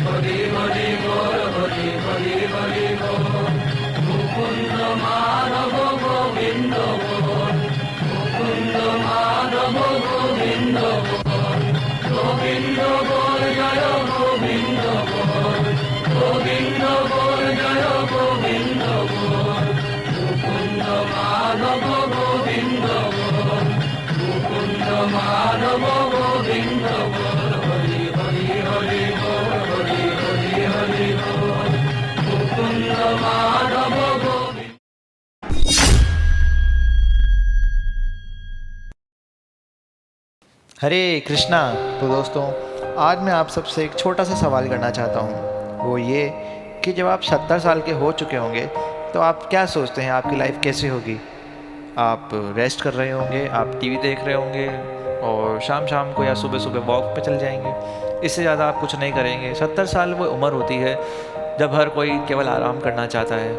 হরি হরি বল, হরি হরি হরি বল। মুকুন্দ মাধব গোবিন্দ বল, মুকুন্দ মাধব গোবিন্দ বল। গোবিন্দ বল জয় গোবিন্দ বল, গোবিন্দ বল জয় গোবিন্দ বল। মুকুন্দ মাধব গোবিন্দ বল, মুকুন্দ মাধব গোবিন্দ বল। হরি হরি হরি বল, হরি হরি হরি বল। মুকুন্দ মাধব গোবিন্দ। हरे कृष्णा। तो दोस्तों, आज मैं आप सबसे एक छोटा सा सवाल करना चाहता हूँ। वो ये कि जब आप 70 साल के हो चुके होंगे तो आप क्या सोचते हैं आपकी लाइफ कैसी होगी? आप रेस्ट कर रहे होंगे, आप टीवी देख रहे होंगे और शाम शाम को या सुबह सुबह वॉक पे चल जाएंगे। इससे ज़्यादा आप कुछ नहीं करेंगे। 70 साल वो उम्र होती है जब हर कोई केवल आराम करना चाहता है।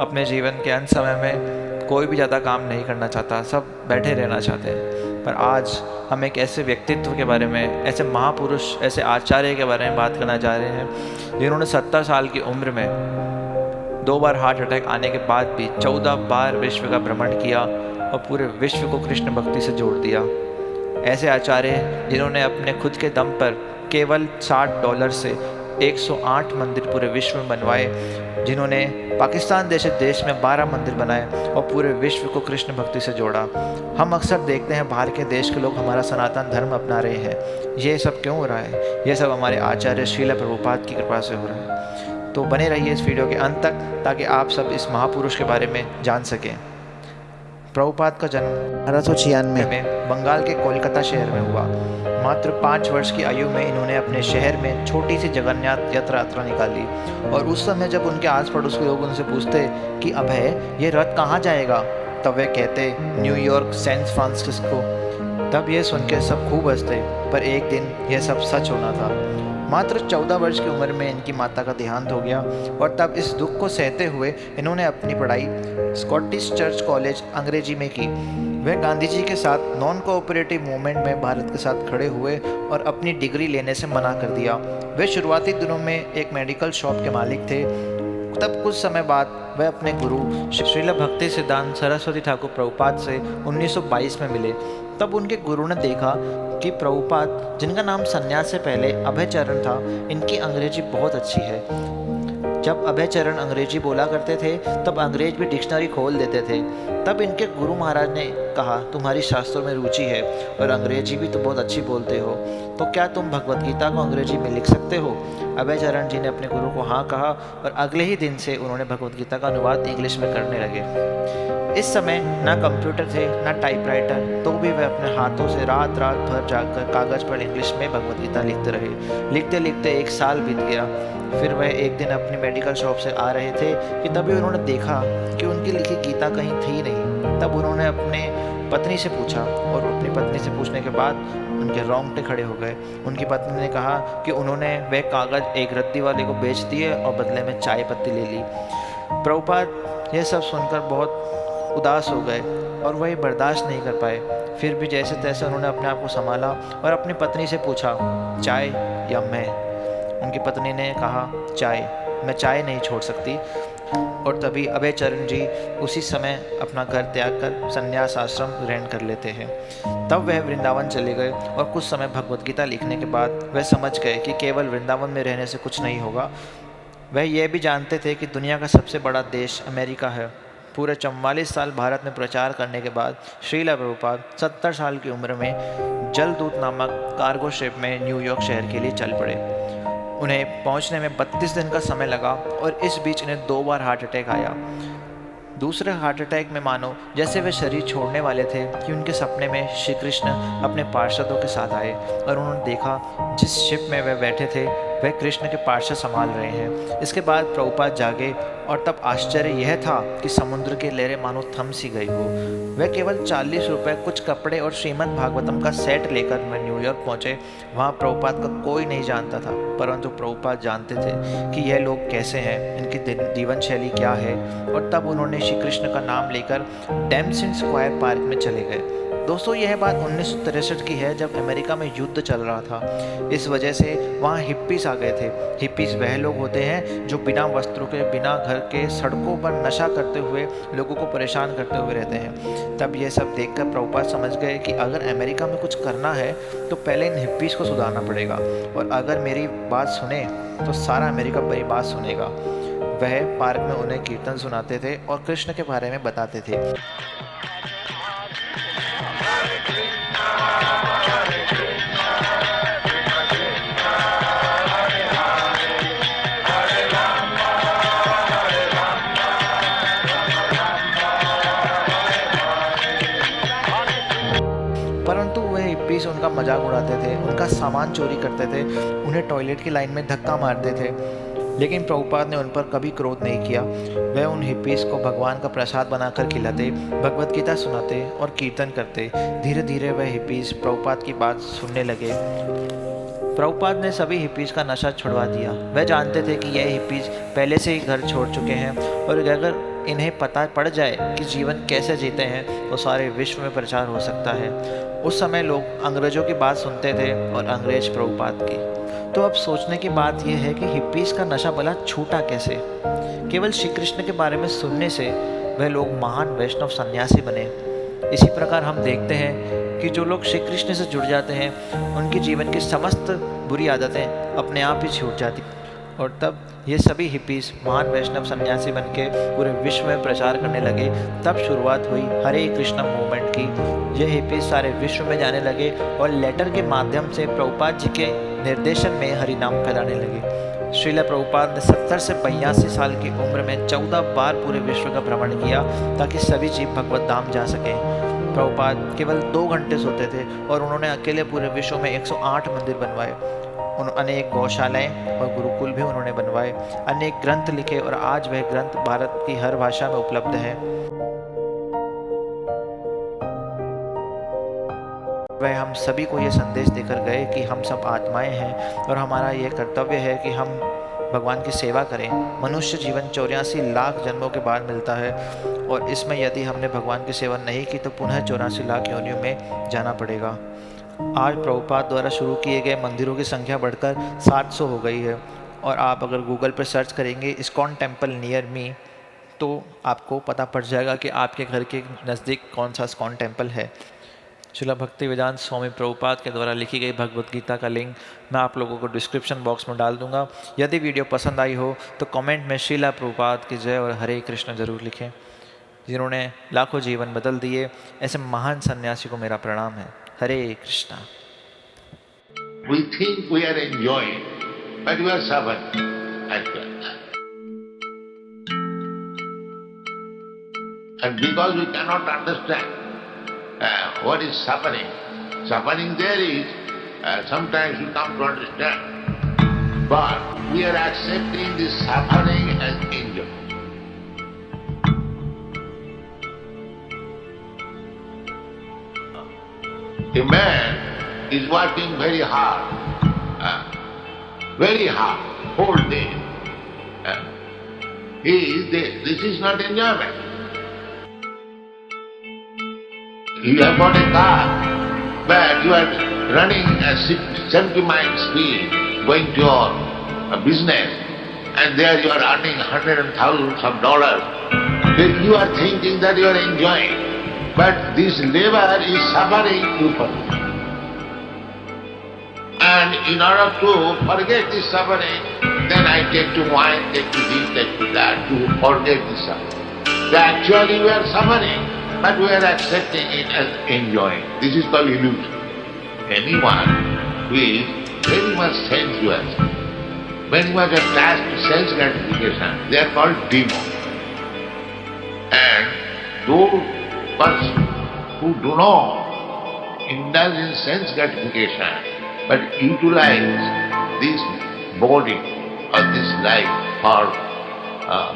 अपने जीवन के अंत समय में कोई भी ज़्यादा काम नहीं करना चाहता, सब बैठे रहना चाहते हैं। पर आज हम एक ऐसे व्यक्तित्व के बारे में, ऐसे महापुरुष, ऐसे आचार्य के बारे में बात करना चाह रहे हैं जिन्होंने 70 साल की उम्र में 2 बार हार्ट अटैक आने के बाद भी 14 बार विश्व का भ्रमण किया और पूरे विश्व को कृष्ण भक्ति से जोड़ दिया। ऐसे आचार्य जिन्होंने अपने खुद के दम पर केवल $60 से 108 मंदिर पूरे विश्व में बनवाए, जिन्होंने पाकिस्तान जैसे देश में 12 मंदिर बनाए और पूरे विश्व को कृष्ण भक्ति से जोड़ा। हम अक्सर देखते हैं बाहर के देश के लोग हमारा सनातन धर्म अपना रहे हैं। ये सब क्यों हो रहा है? ये सब हमारे आचार्य श्रील प्रभुपाद की कृपा से हो रहा है। तो बने रहिए इस वीडियो के अंत तक ताकि आप सब इस महापुरुष के बारे में जान सकें। प्रभुपाद का जन्म 1896 में बंगाल के कोलकाता शहर में हुआ। मात्र 5 वर्ष की आयु में इन्होंने अपने शहर में छोटी सी जगन्नाथ यात्रा निकाली। और उस समय जब उनके आस पड़ोस के लोग उनसे पूछते कि अभय, ये रथ कहाँ जाएगा, तब वे कहते न्यूयॉर्क, सैन फ्रांसिस्को। तब ये सुन के सब खूब हंसते। पर एक दिन यह सब सच होना था। मात्र 14 वर्ष की उम्र में इनकी माता का देहांत हो गया और तब इस दुख को सहते हुए इन्होंने अपनी पढ़ाई स्कॉटिश चर्च कॉलेज अंग्रेजी में की। वे गांधी जी के साथ नॉन कोऑपरेटिव मूवमेंट में भारत के साथ खड़े हुए और अपनी डिग्री लेने से मना कर दिया। वे शुरुआती दिनों में एक मेडिकल शॉप के मालिक थे। तब कुछ समय बाद वह अपने गुरु श्रील भक्ति सिद्धांत सरस्वती ठाकुर प्रभुपाद से 1922 में मिले। तब उनके गुरु ने देखा कि प्रभुपाद, जिनका नाम संन्यास से पहले अभय चरण था, इनकी अंग्रेजी बहुत अच्छी है। जब अभय चरण अंग्रेजी बोला करते थे तब अंग्रेज भी डिक्शनरी खोल देते थे। तब इनके गुरु महाराज ने कहा, तुम्हारी शास्त्रों में रुचि है और अंग्रेजी भी तो बहुत अच्छी बोलते हो, तो क्या तुम भगवत गीता को अंग्रेजी में लिख सकते हो? अभय चरण जी ने अपने गुरु को हाँ कहा और अगले ही दिन से उन्होंने भगवत गीता का अनुवाद इंग्लिश में करने लगे। इस समय ना कंप्यूटर थे ना टाइपराइटर, तो भी वे अपने हाथों से रात रात भर जाकर कागज़ पर इंग्लिश में भगवत गीता लिखते रहे। लिखते लिखते 1 साल बीत गया। फिर वह एक दिन अपनी मेडिकल शॉप से आ रहे थे कि तभी उन्होंने देखा कि उनकी लिखी गीता कहीं थी नहीं। तब उन्होंने अपने पत्नी से पूछा और अपनी पत्नी से पूछने के बाद उनके रोंगटे खड़े हो गए। उनकी पत्नी ने कहा कि उन्होंने वह कागज़ एक रद्दी वाले को बेच दिए और बदले में चाय पत्ती ले ली। प्रभुपाद यह सब सुनकर बहुत उदास हो गए और वह बर्दाश्त नहीं कर पाए। फिर भी जैसे तैसे उन्होंने अपने आप को संभाला और अपनी पत्नी से पूछा, चाय या मैं? उनकी पत्नी ने कहा, चाय। मैं चाय नहीं छोड़ सकती। और तभी अभय चरण जी उसी समय अपना घर त्याग कर संन्यास आश्रम ग्रहण कर लेते हैं। तब वह वृंदावन चले गए और कुछ समय भगवत गीता लिखने के बाद वह समझ गए कि केवल वृंदावन में रहने से कुछ नहीं होगा। वह यह भी जानते थे कि दुनिया का सबसे बड़ा देश अमेरिका है। पूरे 44 साल भारत में प्रचार करने के बाद श्रील प्रभुपाद 70 साल की उम्र में जलदूत नामक कार्गो शिप में न्यूयॉर्क शहर के लिए चल पड़े। उन्हें पहुंचने में 32 दिन का समय लगा और इस बीच इन्हें 2 बार हार्ट अटैक आया। दूसरे हार्ट अटैक में मानो जैसे वे शरीर छोड़ने वाले थे कि उनके सपने में श्री कृष्ण अपने पार्षदों के साथ आए और उन्होंने देखा जिस शिप में वे बैठे थे वह कृष्ण के पार्षद संभाल रहे हैं। इसके बाद प्रभुपाद जागे और तब आश्चर्य यह था कि समुद्र की लहरें मानो थम सी गई हो। वह केवल 40 रुपये, कुछ कपड़े और श्रीमद् भागवतम का सेट लेकर वह न्यूयॉर्क पहुँचे। वहाँ प्रभुपाद का कोई नहीं जानता था, परंतु प्रभुपाद जानते थे कि यह लोग कैसे हैं, इनकी जीवन शैली क्या है। और तब उन्होंने श्री कृष्ण का नाम लेकर डैमसन स्क्वायर पार्क में चले गए। दोस्तों यह बात 1963 की है, जब अमेरिका में युद्ध चल रहा था। इस वजह से वहाँ हिप्पीस आ गए थे। हिप्पीस वह लोग होते हैं जो बिना वस्त्रों के, बिना घर के, सड़कों पर नशा करते हुए लोगों को परेशान करते हुए रहते हैं। तब ये सब देखकर प्रभुपाद समझ गए कि अगर अमेरिका में कुछ करना है तो पहले इन हिप्पीस को सुधारना पड़ेगा, और अगर मेरी बात सुने तो सारा अमेरिका मेरी बात सुनेगा। वह पार्क में उन्हें कीर्तन सुनाते थे और कृष्ण के बारे में बताते थे। परंतु वह हिप्पीस उनका मजाक उड़ाते थे, उनका सामान चोरी करते थे, उन्हें टॉयलेट की लाइन में धक्का मारते थे। लेकिन प्रभुपाद ने उन पर कभी क्रोध नहीं किया। वह उन हिप्पीस को भगवान का प्रसाद बनाकर खिलाते, भगवत गीता सुनाते और कीर्तन करते। धीरे धीरे वह हिप्पीस प्रभुपाद की बात सुनने लगे। प्रभुपाद ने सभी हिप्पीस का नशा छुड़वा दिया। वह जानते थे कि यह हिप्पीस पहले से ही घर छोड़ चुके हैं, और अगर इन्हें पता पड़ जाए कि जीवन कैसे जीते हैं तो सारे विश्व में प्रचार हो सकता है। उस समय लोग अंग्रेजों की बात सुनते थे और अंग्रेज प्रभुपाद की। तो अब सोचने की बात यह है कि हिप्पीस का नशा भला छूटा कैसे। केवल श्री कृष्ण के बारे में सुनने से वह लोग महान वैष्णव सन्यासी बने। इसी प्रकार हम देखते हैं कि जो लोग श्री कृष्ण से जुड़ जाते हैं उनके जीवन की समस्त बुरी आदतें अपने आप ही छूट जाती, और तब ये सभी हिप्पीस महान वैष्णव सन्यासी बनके पूरे विश्व में प्रचार करने लगे। तब शुरुआत हुई हरे कृष्ण मूवमेंट की। ये हिप्पीस सारे विश्व में जाने लगे और लेटर के माध्यम से प्रभुपाद जी के निर्देशन में हरि नाम फैलाने लगे। श्रील प्रभुपाद ने 70 से 82 साल की उम्र में 14 बार पूरे विश्व का भ्रमण किया ताकि सभी जीव भगवत धाम जा सकें। प्रभुपाद केवल 2 घंटे सोते थे और उन्होंने अकेले पूरे विश्व में 108 मंदिर बनवाए। अनेक गौशालाएं और गुरुकुल भी उन्होंने बनवाए, अनेक ग्रंथ लिखे, और आज वह ग्रंथ भारत की हर भाषा में उपलब्ध है। वह हम सभी को यह संदेश देकर गए कि हम सब आत्माएं हैं और हमारा यह कर्तव्य है कि हम भगवान की सेवा करें। मनुष्य जीवन 84 लाख जन्मों के बाद मिलता है, और इसमें यदि हमने भगवान की सेवा नहीं की तो पुनः 84 लाख योनियों में जाना पड़ेगा। आज प्रभुपाद द्वारा शुरू किए गए मंदिरों की संख्या बढ़कर 700 हो गई है, और आप अगर गूगल पर सर्च करेंगे इस्कॉन टेम्पल नियर मी तो आपको पता पड़ जाएगा कि आपके घर के नज़दीक कौन सा इस्कॉन टेम्पल है। श्रील भक्तिवेदांत स्वामी प्रभुपाद के द्वारा लिखी गई भगवत गीता का लिंक मैं आप लोगों को डिस्क्रिप्शन बॉक्स में डाल दूंगा। यदि वीडियो पसंद आई हो तो कमेंट में श्रील प्रभुपाद की जय और हरे कृष्ण जरूर लिखें। जिन्होंने लाखों जीवन बदल दिए, ऐसे महान सन्यासी को मेरा प्रणाम है। हरे Krishna. We think we are enjoying, but we are suffering actually. And because we cannot understand what is suffering, suffering there is, sometimes we come to understand, but we are accepting this suffering as enjoy. A man is working very hard, whole day. This is not enjoyment. You have got a car, but you are running at 70 miles speed, going to your business, and there you are earning hundreds and thousands of dollars. Then you are thinking that you are enjoying. But this labor is suffering you for. And in order to forget this suffering, then I take to wine, take to this, take to that, to forget this suffering. So actually we are suffering, but we are accepting it as enjoying. This is called illusion. Anyone who is very much sensuous, very much attached to sense gratification, they are called demons. And those persons who do not indulge in sense gratification but utilize this body or this life for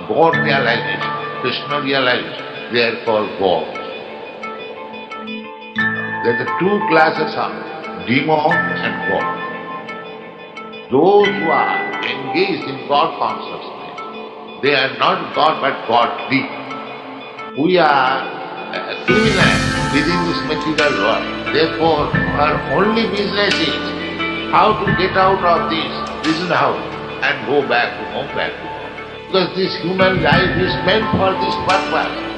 God realization, Krishna realization, they are called gods. There are the two classes of demon and God. Those who are engaged in God consciousness, they are not God but godly. We are criminal within this material world. Therefore, our only business is how to get out of this house and go back to home, Because this human life is meant for this purpose.